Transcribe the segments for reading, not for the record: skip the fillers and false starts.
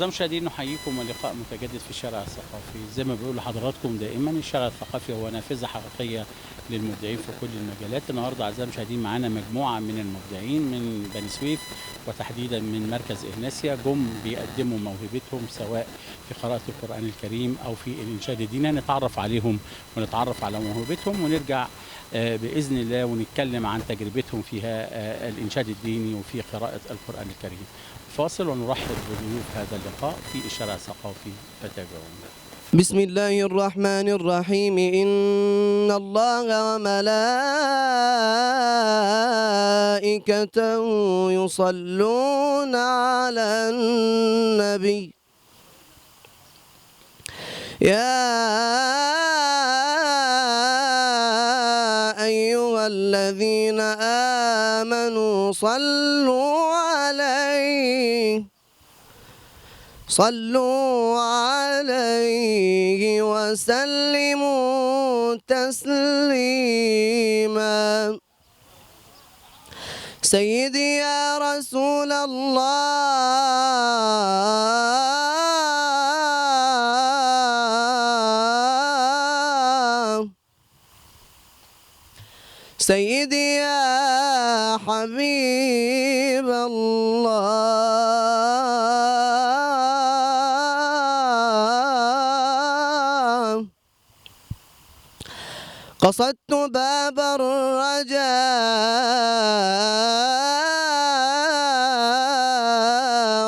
أعزائي المشاهدين نحييكم ولقاء متجدد في الشارع الثقافي، زي ما بقول لحضراتكم دائما الشارع الثقافي هو نافذة حقيقية للمبدعين في كل المجالات. النهارده أعزائي المشاهدين معانا مجموعة من المبدعين من بني سويف وتحديدا من مركز إهناسيا، جم بيقدموا موهبتهم سواء في قراءة القرآن الكريم أو في الإنشاد الديني. نتعرف عليهم ونتعرف على موهبتهم ونرجع بإذن الله ونتكلم عن تجربتهم فيها الإنشاد الديني وفي قراءة القرآن الكريم. فاصل ونرحب بضيوف هذا اللقاء في الشارع الثقافي، فتابعونا. بسم الله الرحمن الرحيم. إن الله وملائكته يصلون على النبي يا أيها الذين آمنوا صلوا عليه وسلموا تسليما. سيدي يا رسول الله، سيدي يا حبيب الله، قصدت باب الرجاء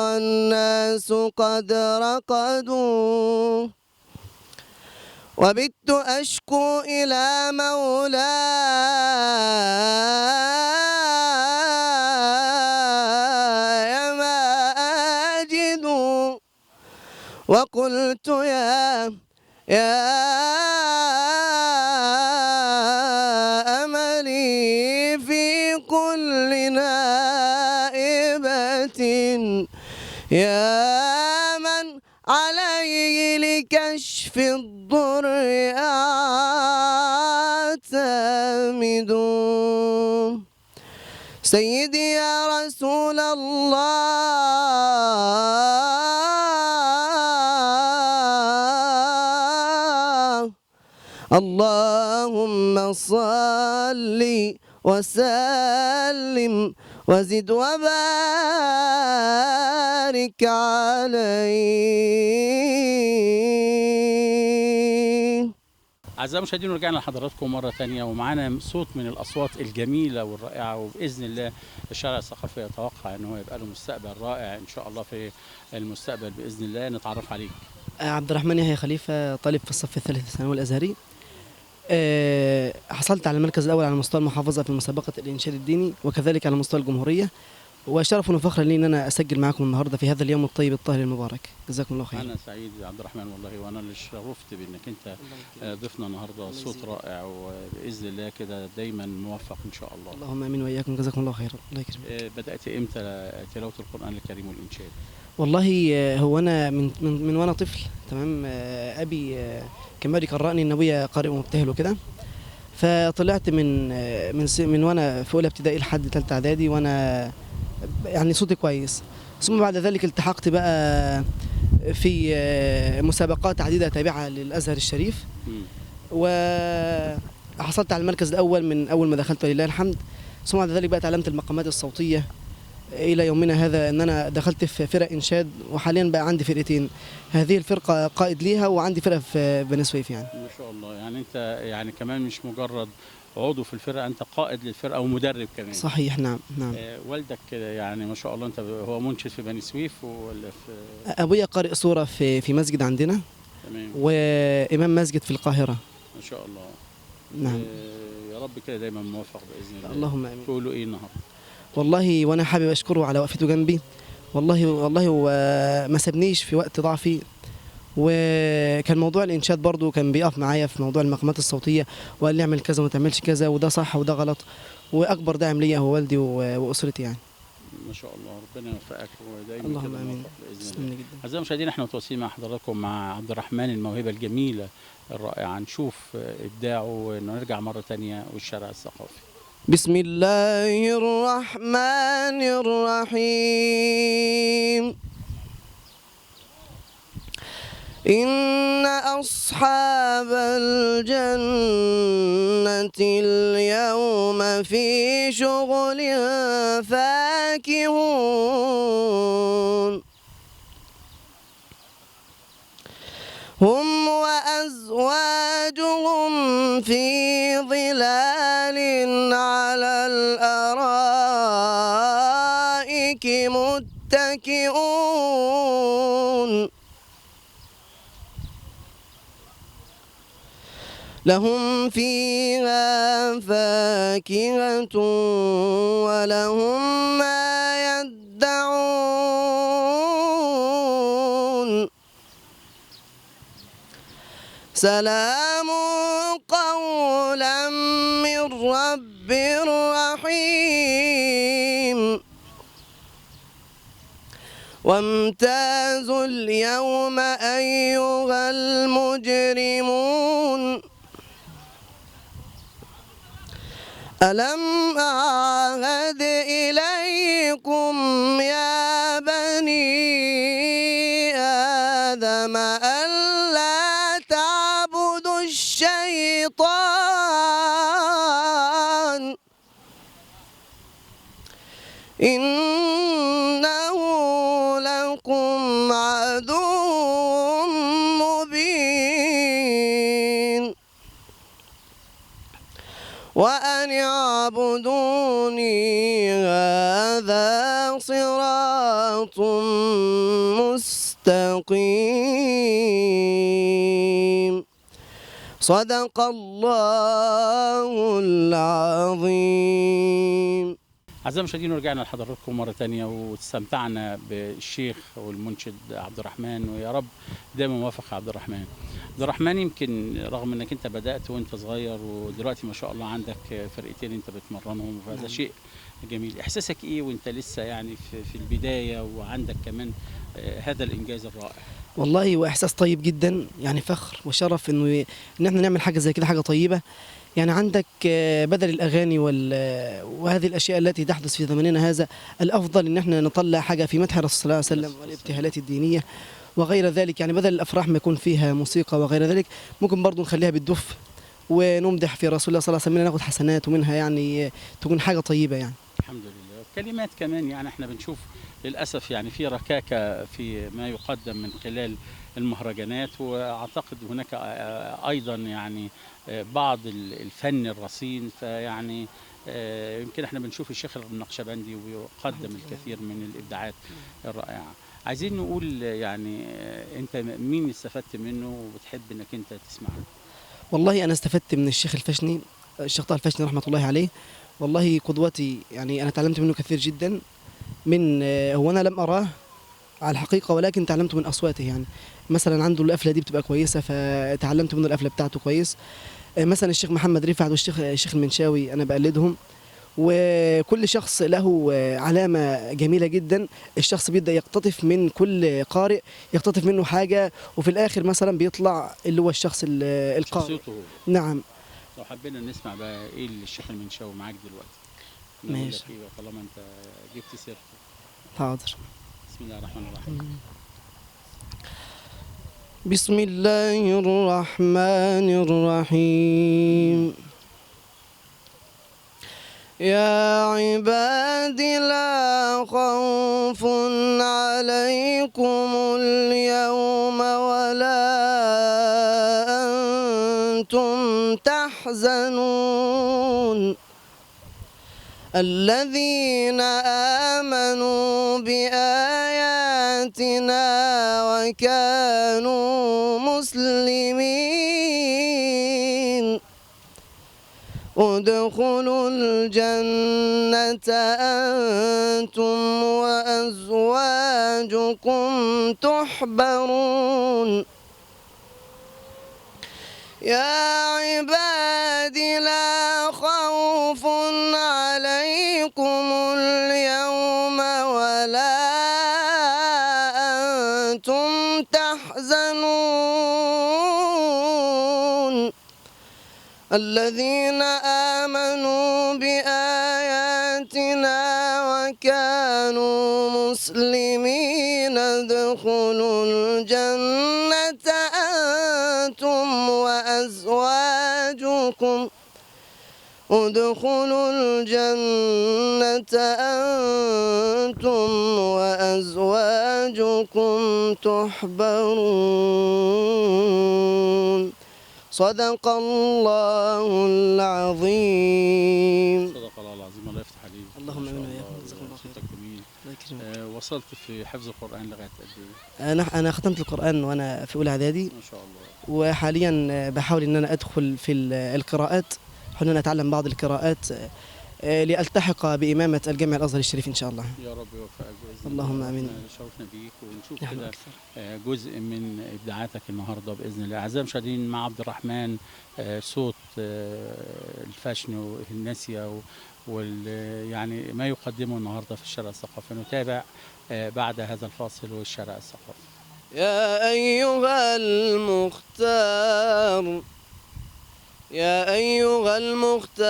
والناس قد رقدوا، وبت أشكو إلى مولاي ما أجد، وقلت يا أملي في كل نائبة، يا من عليه لكشف الضر أعتمد. سيدي يا رسول الله، اللهم صل وسلم وزد وبارك عليه. أعزائي المشاهدين رجعنا لحضراتكم مرة تانية ومعانا صوت من الأصوات الجميلة والرائعة، وبإذن الله الشارع الثقافي يتوقع أنه يبقى له مستقبل رائع إن شاء الله في المستقبل بإذن الله. نتعرف عليك. عبد الرحمن يحيى خليفة، طالب في الصف الثالث الثانوي الأزهري. حصلت على المركز الأول على مستوى المحافظة في مسابقة الإنشاد الديني وكذلك على مستوى الجمهورية، وشرف وفخر لي ان انا اسجل معكم النهارده في هذا اليوم الطيب الطاهر المبارك. جزاكم الله خير. انا سعيد يا عبد الرحمن والله، وانا اللي شرفت بانك انت ضيفنا النهارده. صوت رائع وباذن الله كده دايما موفق ان شاء الله. اللهم امين واياكم، جزاكم الله خير. الله يكرمك. بدات امتى تلاوه القران الكريم والانشاد؟ والله هو انا من وانا طفل، تمام. ابي كان بيقعد يقرأني ان ابويا قارئ ومبتهل وكده، فطلعت من وانا في اولى ابتدائي لحد ثالثه اعدادي وانا يعني صوتي كويس. ثم بعد ذلك التحقت بقى في مسابقات عديدة تابعة للأزهر الشريف، وحصلت على المركز الأول من أول ما دخلت ولله الحمد. ثم بعد ذلك بقى تعلمت المقامات الصوتية إلى يومنا هذا، أن أنا دخلت في فرق إنشاد، وحاليا بقى عندي فرقتين. هذه الفرقة قائد ليها، وعندي فرقة في بني سويف يعني. ما شاء الله. يعني أنت يعني كمان مش مجرد عضو في الفرقه، انت قائد للفرقه ومدرب كمان. صحيح، نعم. والدك يعني ما شاء الله انت هو منشد في بني سويف ولا في؟ ابويا قارئ سوره في مسجد عندنا، تمام، وامام مسجد في القاهره. ما شاء الله. نعم. يا رب كده دايما موفق باذن الله. اللهم امين. تقولوا ايه النهارده؟ والله وانا حابب اشكره على وقفته جنبي، والله وما سابنيش في وقت ضعفي، وكان موضوع الانشاد برضو كان بيقف معايا في موضوع المقامات الصوتيه، وقال لي اعمل كذا وما تعملش كذا، وده صح وده غلط. واكبر داعم ليا هو والدي واسرتي يعني. ما شاء الله، ربنا يوفقك ودايما اللهم امين باذن الله. اعزائي المشاهدين احنا متواصلين مع حضراتكم مع عبد الرحمن، الموهبه الجميله الرائعه، نشوف ابداعه ونرجع مره ثانيه والشارع الثقافي. بسم الله الرحمن الرحيم. إن أصحاب الجنة اليوم في شغل فاكهون هم وأزواجهم في ظلال على الأرائك متكئون لهم فيها فاكهة ولهم ما يدعون سلام قولا من رب رحيم وامتازوا اليوم أيها المجرمون ألم أعهد إليكم يا بني آدم ألا تعبدوا الشيطان إنه لكم عدو مبين وأن اعبدوني هذا صراط مستقيم صدق الله العظيم. أعزائي المشاهدين، رجعنا لحضراتكم مرة تانية واستمتعنا بالشيخ والمنشد عبد الرحمن، ويا رب دايما موافق يا عبد الرحمن. عبد الرحمن، يمكن رغم انك انت بدأت وانت صغير ودلوقتي ما شاء الله عندك فرقتين انت بتمرنهم، فهذا شيء جميل. احساسك ايه وانت لسه يعني في البداية وعندك كمان هذا الانجاز الرائع؟ والله واحساس طيب جدا، يعني فخر وشرف ان احنا نعمل حاجه زي كده، حاجه طيبه. يعني عندك بدل الاغاني وهذه الاشياء التي تحدث في زمننا هذا، الافضل ان احنا نطلع حاجه في مدح الرسول صلى الله عليه وسلم والابتهالات الدينيه وغير ذلك. يعني بدل الافراح ما يكون فيها موسيقى وغير ذلك، ممكن برضو نخليها بالدف ونمدح في رسول الله صلى الله عليه وسلم، ناخد حسنات ومنها يعني تكون حاجه طيبه يعني. الحمد لله. كلمات كمان، يعني احنا بنشوف للأسف يعني في ركاكة في ما يقدم من خلال المهرجانات، وأعتقد هناك أيضا يعني بعض الفن الرصين. فيعني يمكن احنا بنشوف الشيخ النقشبندي ويقدم الكثير من الإبداعات الرائعة. عايزين نقول يعني انت مين استفدت منه وبتحب انك انت تسمعه؟ والله انا استفدت من الشيخ الفشني، الشيخ طه الفشني رحمه الله عليه. والله قدوتي، يعني انا تعلمت منه كثير جدا. من هو انا لم اراه على الحقيقه، ولكن تعلمت من اصواته. يعني مثلا عنده القفله دي بتبقى كويسه، فتعلمت منه القفله بتاعته كويس. مثلا الشيخ محمد رفعت والشيخ المنشاوي انا بقلدهم، وكل شخص له علامه جميله جدا. الشخص بيبدا يقتطف من كل قارئ، يقتطف منه حاجه، وفي الاخر مثلا بيطلع اللي هو الشخص القارئ. شخصيته. نعم. لو حبينا نسمع بقى ايه اللي الشيخ المنشاوي معاك دلوقتي ماشي. طالما انت جبت سيرته. حاضر. بسم الله الرحمن الرحيم. بسم الله الرحمن الرحيم. يا عبادي لا خوف عليكم اليوم ولا أنتم تحزنون الذين آمنوا بآياتنا وكانوا مسلمين ادخلوا الجنة أنتم وأزواجكم تحبرون يا عبادي لا خوف عليكم اليوم ولا أنتم تحزنون الذين آمنوا بآياتنا وكانوا مسلمين ادخلوا الجنة وأزواجكم ادخلوا الجنة أنتم وأزواجكم تحبرون. صدق الله العظيم. صدق الله العظيم. الله يفتح عليك. اللهم ما شاء آمين الله. وإياكم. جزاكم الله خير. صوتك جميل. الله يكرمك. وصلت في حفظ القرآن لغاية قد إيه؟ أنا ختمت القرآن وأنا في أولى إعدادي، ما شاء الله. وحاليا بحاول إن أنا أدخل في القراءات، بحاول إن أنا أتعلم بعض القراءات لألتحق بإمامة الجامع الأزهر الشريف إن شاء الله. يا رب يوفقك بإذن اللهم الله. آمين. إحنا شرفنا بيك ونشوف نحن كده أكثر. جزء من إبداعاتك النهارده بإذن الله. أعزائي المشاهدين، مع عبد الرحمن صوت الفاشن والناسية يعني ما يقدمه النهارده في الشارع الثقافي. نتابع بعد هذا الفاصل والشارع الثقافي. يا أيها المختار، يا أيها المختار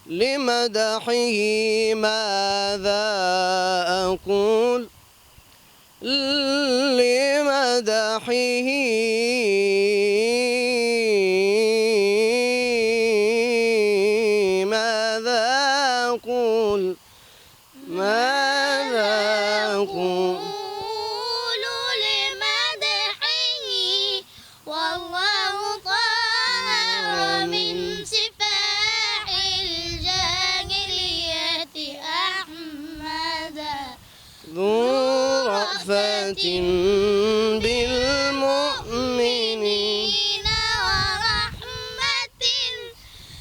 لمدحه ماذا أقول، لمدحه ماذا أقول، ماذا أقول. لمدحه والله طهر من سفاح الجاهلية أحمدا ذو رأفة بالمؤمنين ورحمة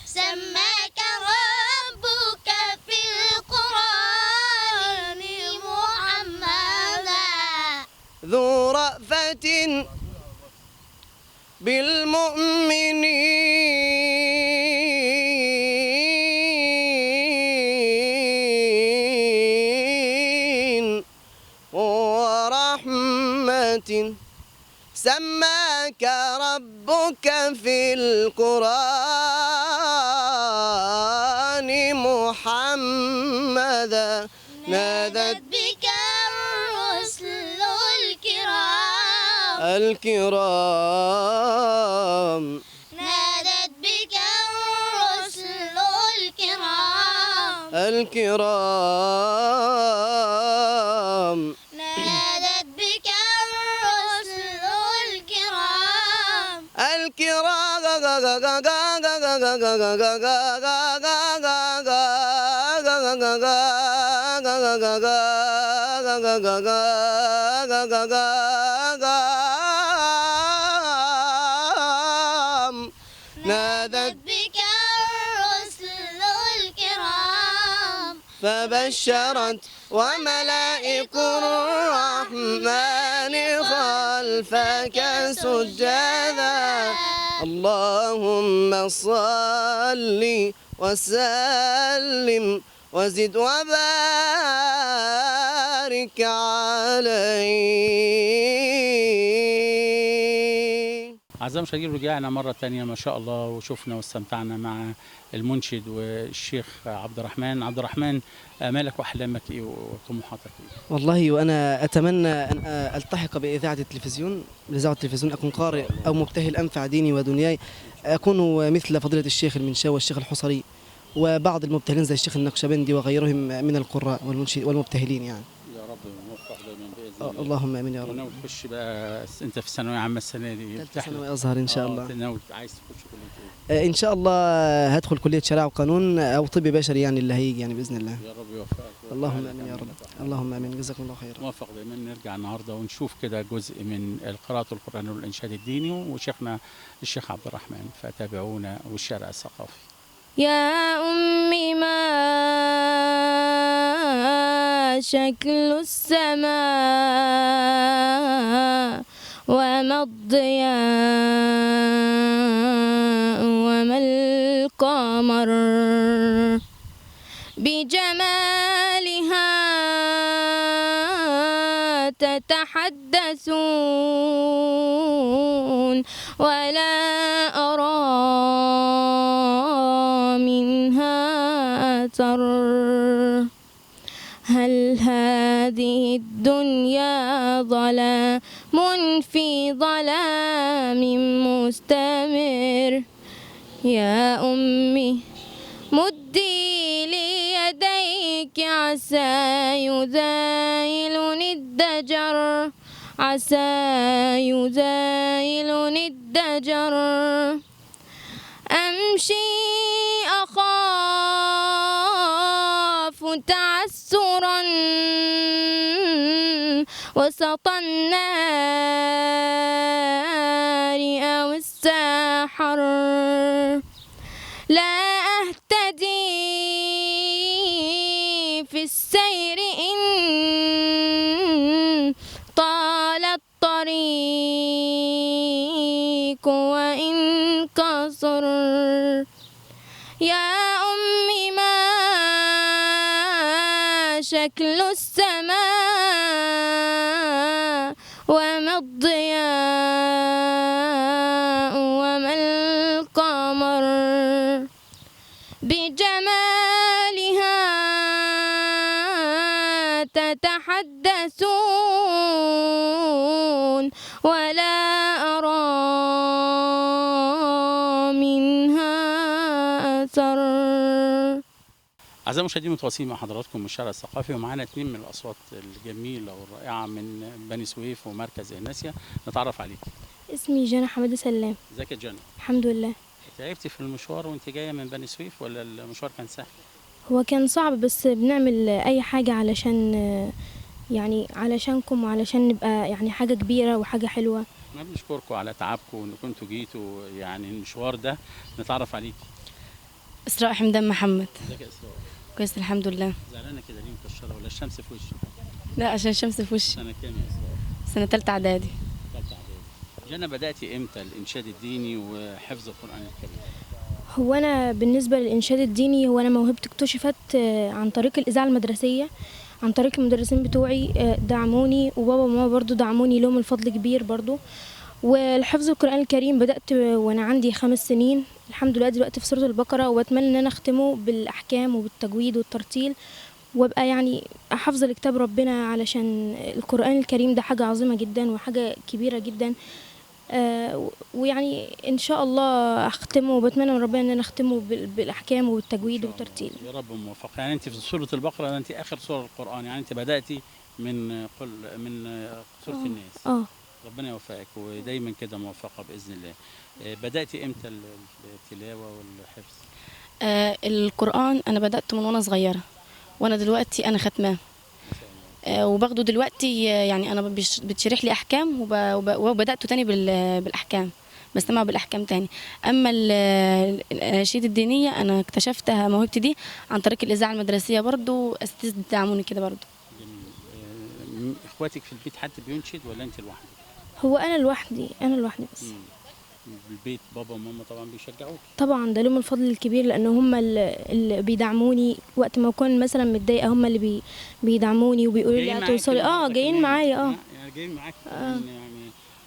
سماك ربك في القرآن محمدا ذو رأفة بالمؤمنين ورحمة سماك ربك في القرآن محمدا نادت بك الرسل الكرام الكرام نادت بك الرسل الكرام الكرام نادت بك الرسل الكرام نادت بك الرسل الكرام فبشرت وملائك الرحمن خلفك سجدا. اللهم صل وسلم وزد وبارك عليه. أعزائي المشاهدين، رجعنا مرة تانية ما شاء الله وشفنا واستمتعنا مع المنشد والشيخ عبد الرحمن. عبد الرحمن، آمالك وأحلامك إيه وطموحاتك إيه؟ والله وأنا أتمنى أن ألتحق بإذاعة التلفزيون، بإذاعة التلفزيون، أكون قارئ أو مبتهل أنفع ديني ودنياي، أكون مثل فضيلة الشيخ المنشاوي والشيخ الحصري وبعض المبتهلين زي الشيخ النقشبندي وغيرهم من القراء والمبتهلين يعني. يا رب موفق دايما بإذن الله. اللهم آمين يا رب. وناوي تخش بقى أنت في ثانوية عامة السنة دي؟ ثالثة ثانوي أزهر إن شاء الله. ناوي عايز تخش كلية إيه؟ إن شاء الله هدخل كلية شريعة وقانون أو طب بشري يعني اللي هيجي يعني بإذن الله. يا رب يوفقك. اللهم آمين يا رب. اللهم آمين. جزاكم الله خير. موفق دايما. نرجع النهارده ونشوف كده جزء من قراءة القرآن والإنشاد الديني وشيخنا الشيخ عبد الرحمن، فتابعونا والشارع الثقافي. يا أمي ما شكل السماء وما الضياء وما القمر بجمالها تتحدثون ولا أرى منها أبصر هل هذه الدنيا ظلام في ظلام مستمر يا أمي مدي لي يديك عسى يزايلني الدجر عسى يزايلني الدجر أمشي أخاف تعسرا وسط النار أو السحر لا أهتدي في السير إن طال الطريق وإن قصر يا أمي ما شكل السماء وما الضياء وما القمر بجمالها تتحدثون ولا أرى منها أثر. أعزائي المشاهدين متواصلين مع حضراتكم من الشارع الثقافي، ومعانا 2 من الأصوات الجميلة والرائعة من بني سويف ومركز إهناسيا. نتعرف عليك. اسمي جنى حمادة سلام. ازيك يا جنى؟ الحمد لله. تعبتي في المشوار وانت جاية من بني سويف ولا المشوار كان سهل؟ هو كان صعب بس بنعمل أي حاجة علشان يعني علشانكم وعلشان نبقى يعني حاجة كبيرة وحاجة حلوة. احنا بنشكركم على تعبكم وان كنتوا جيتوا يعني المشوار ده. نتعرف عليك. إسراء حمدان محمد. ازيك يا اسراء؟ كويس الحمد لله. زعلانة كده ليه مكشرة ولا الشمس في وشك؟ لا عشان الشمس في وشي. سنة كام يا اسراء؟ سنة تالتة إعدادي. ثالثة إعدادي. جنى بدأتي امتى الإنشاد الديني وحفظ القرآن الكريم؟ هو أنا بالنسبة للإنشاد الديني هو أنا موهبتي اكتشفت عن طريق الإذاعة المدرسية، عن طريق المدرسين بتوعي دعموني، وبابا وماما برضو دعموني، لهم الفضل كبير برضو. والحفظ القرآن الكريم بدأت وأنا عندي 5 سنين الحمد لله، دلوقتي في سورة البقرة، وأتمنى إن أنا أختمه بالأحكام وبالتجويد والترتيل، وأبقى يعني أحفظ لكتاب ربنا، علشان القرآن الكريم ده حاجة عظيمة جدا وحاجة كبيرة جدا. ويعني ان شاء الله اختمه، وبتمنى من ربنا ان انا اختمه بالاحكام والتجويد والترتيل. يا رب موفق. يعني انت في سوره البقره انت اخر سوره القران، يعني انت بداتي من سوره الناس. ربنا يوفقك ودايما كده موفقه باذن الله. بداتي امتى التلاوه والحفظ؟ القرآن انا بدأت من وانا صغيرة، وانا دلوقتي انا ختماه وباخده دلوقتي. يعني انا بتشرح لي احكام وبدأته تاني بالاحكام، بستمع بالاحكام تاني. اما الاناشيد الدينيه انا اكتشفتها موهبتي دي عن طريق الاذاعه المدرسيه، برضو اساتذه دعموني كده برضو. اخواتك في البيت حد بينشد ولا انت لوحدك؟ هو انا لوحدي بس. البيت بابا وماما طبعا بيشجعوك؟ طبعا ده لهم الفضل الكبير، لان هم اللي بيدعموني وقت ما اكون مثلا متضايقه، هم اللي بيدعموني وبيقولوا لي هتوصلي. جايين معايا. يعني جايين معاك يعني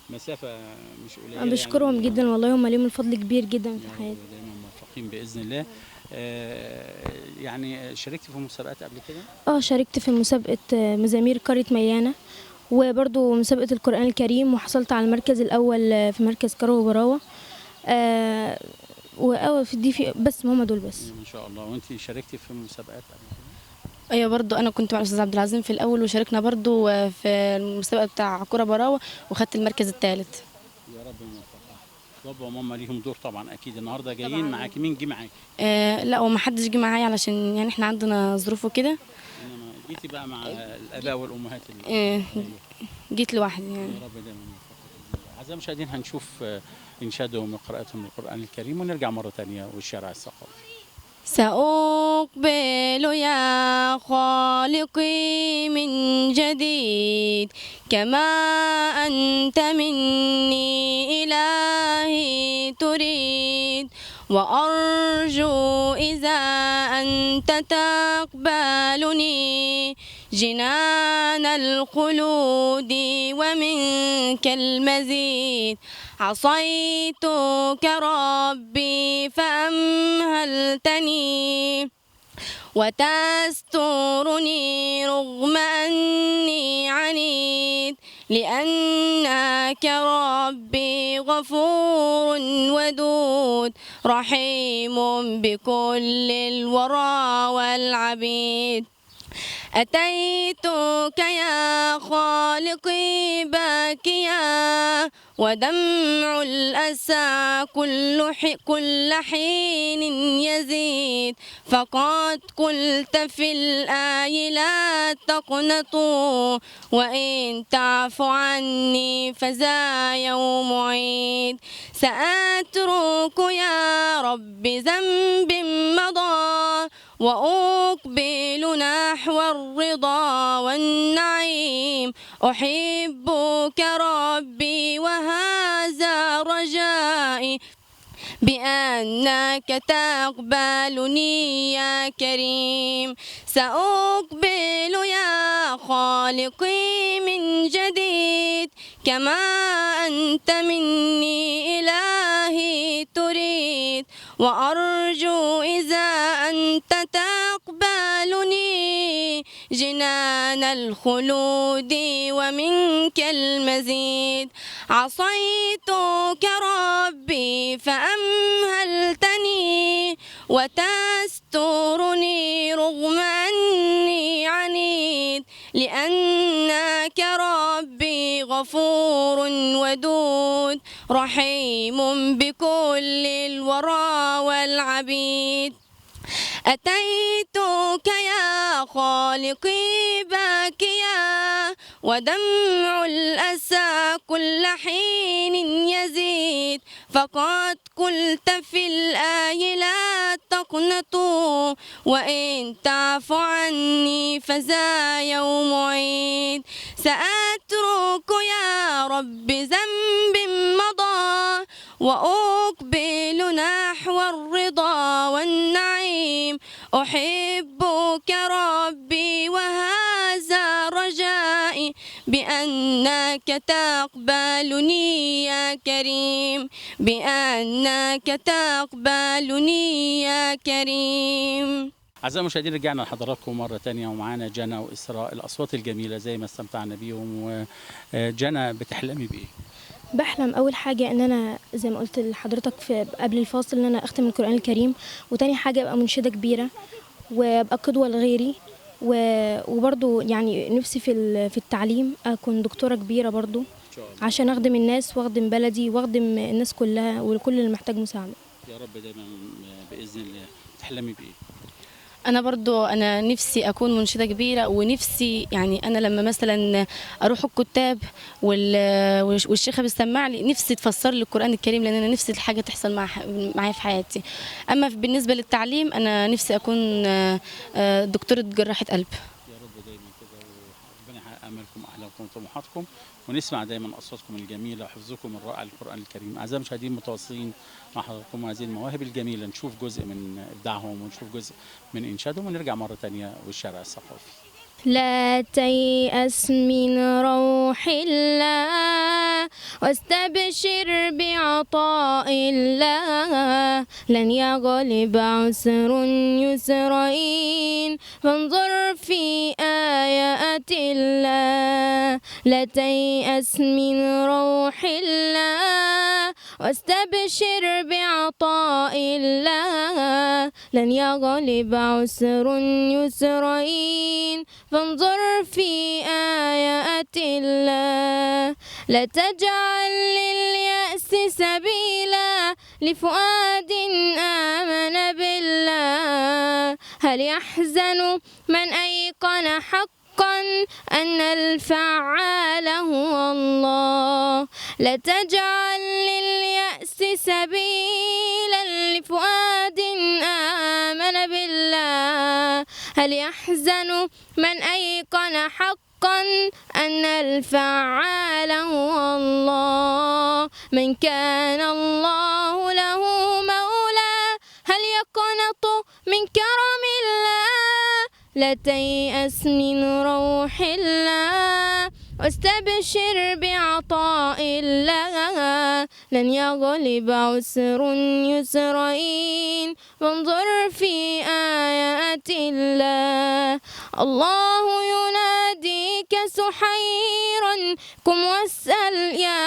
مسافه مش قليله. انا بشكرهم يعني جدا والله، هم ليهم الفضل كبير جدا في حياتي. دايما موفقين باذن الله. يعني شاركتي في مسابقات قبل كده؟ شاركت في مسابقه مزامير قريه ميانه، وبرضو مسابقة القرآن الكريم، وحصلت على المركز الأول في مركز كرو وبراوة. في دي في بس هم دول بس. ما شاء الله. وانت شاركتي في مسابقات قبل كده؟ ايوه برضو انا كنت مع الاستاذ عبد العظيم في الاول، وشاركنا برضو في المسابقه بتاع كرة براوة وخدت المركز الثالث. يا رب موفقة. بابا وماما ليهم دور طبعا اكيد. النهارده جايين معاكي، مين جه معاكي؟ لا وما حدش جه معايا علشان يعني احنا عندنا ظروف وكده. انما جيتي بقى مع الاباء والامهات جيت لوحدي يعني. يا رب دايما موفقة. اعزائي المشاهدين هنشوف انشادهم وقراءتهم للقران الكريم ونرجع مره ثانيه والشارع الثقافي. سأقبل يا خالقي من جديد كما أنت مني إلهي تريد، وأرجو إذا أنت تقبلني جنان الخلود ومنك المزيد. عصيتك ربي فأمهلتني وتسترني رغم أني عنيد، لأنك ربي غفور ودود رحيم بكل الورى والعبيد. أتيتك يا خالقي باكيا، ودمع الأسى كل حين يزيد، فقد قلت في الآي لا تقنطوا، وإن تعف عني فذا يوم عيد. سأترك يا رب ذنب مضى، وأقبل نحو الرضا والنعيم، أحبك ربي وهذا رجائي، بأنك تقبلني يا كريم. سأقبل يا خالقي من جديد، كما أنت مني إلهي تريد، وأرجو إذا أنت تقبلني جنان الخلود ومنك المزيد. عصيتك ربي فأمهلتني، وتسترني رغم أني عنيد، لأنك ربي غفور ودود رحيم بكل الورى والعبيد. أتيتك يا خالقي باكيا، ودمع الأسى كل حين يزيد، فقد قلت في الآي لا تقنطوا، وإن تعف عني فذا يوم عيد. سأترك يا رب ذنب مضى، وأقبل نحو الرضا والنعيم، أحبك ربي وهذا رجائي، بأنك تقبلني يا كريم، بأنك تقبلني يا كريم. أعزائي المشاهدين، رجعنا لحضراتكم مرة تانية ومعانا جنى وإسراء، الأصوات الجميلة زي ما استمتعنا بيهم. وجنى، بتحلمي بإيه؟ بحلم اول حاجه ان انا زي ما قلت لحضرتك في قبل الفاصل ان انا اختم القران الكريم، وتاني حاجه ابقى منشده كبيره وابقى قدوه لغيري، وبرضو يعني نفسي في التعليم اكون دكتوره كبيره برضو، عشان اخدم الناس واخدم بلدي واخدم الناس كلها وكل اللي محتاج مساعده. يا رب دايما باذن الله. تحلمي بايه؟ انا نفسي اكون منشده كبيره، ونفسي يعني انا لما مثلا اروح الكتاب والشيخه بتسمع لي، نفسي تفسر لي القران الكريم، لان انا نفسي الحاجه تحصل معايا في حياتي. اما بالنسبه للتعليم انا نفسي اكون دكتوره جراحه قلب. يا رب دايما كده، وربنا يحقق امالكم واحلامكم وطموحاتكم، ونسمع دايما اصواتكم الجميله وحفظكم الرائع للقران الكريم. اعزائي المشاهدين، متواصلين مع حضراتكم هذه المواهب الجميله، نشوف جزء من ابداعهم ونشوف جزء من انشادهم، ونرجع مره ثانيه والشارع الثقافي. لا تيأس من روح الله، واستبشر بعطاء الله، لن يغلب عسر يسرين، فانظر في آيات الله. لا تيأس من روح الله، واستبشر بعطاء الله، لن يغلب عسر يسرين، فانظر في آيات الله. لا تجعل لليأس سبيلا لفؤاد آمن بالله، هل يحزن من أيقن حقا أن الفعال هو الله. لا تجعل لليأس سبيلا لفؤاد آمن بالله، هل يحزن من أيقن حقا أن الفعال هو الله. من كان الله له مولى، هل يقنط من كرم الله. لا تيأس من روح الله، واستبشر بعطاء الله لن يغلب عسر يسرين وانظر في آيات الله. الله يناديك سحيرا قم واسأل يا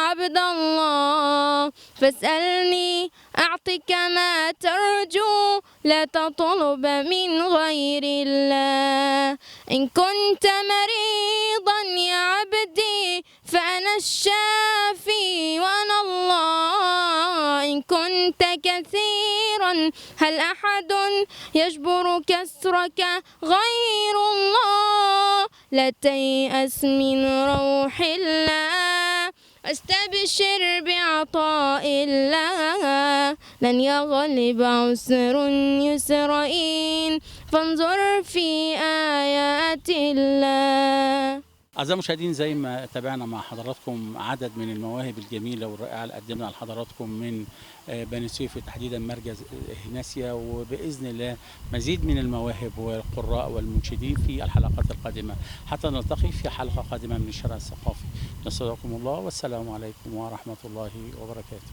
عبد الله، فاسألني أعطك ما ترجو لا تطلب من غير الله. إن كنت مريضا يا عبدي فأنا الشافي وأنا الله. إن كنت كثيرا هل أحد يجبر كسرك غير الله. لا تيأس من روح الله، استبشر بعطاء الله لن يغلب عسر يسرين فانظر في آيات الله. أعزائي المشاهدين، زي ما تابعنا مع حضراتكم عدد من المواهب الجميلة والرائعة اللي قدمنا لحضراتكم من بني سويف، تحديدا مركز هناسيا، وبإذن الله مزيد من المواهب والقراء والمنشدين في الحلقات القادمة، حتى نلتقي في حلقة قادمة من الشارع الثقافي. نستودعكم الله والسلام عليكم ورحمة الله وبركاته.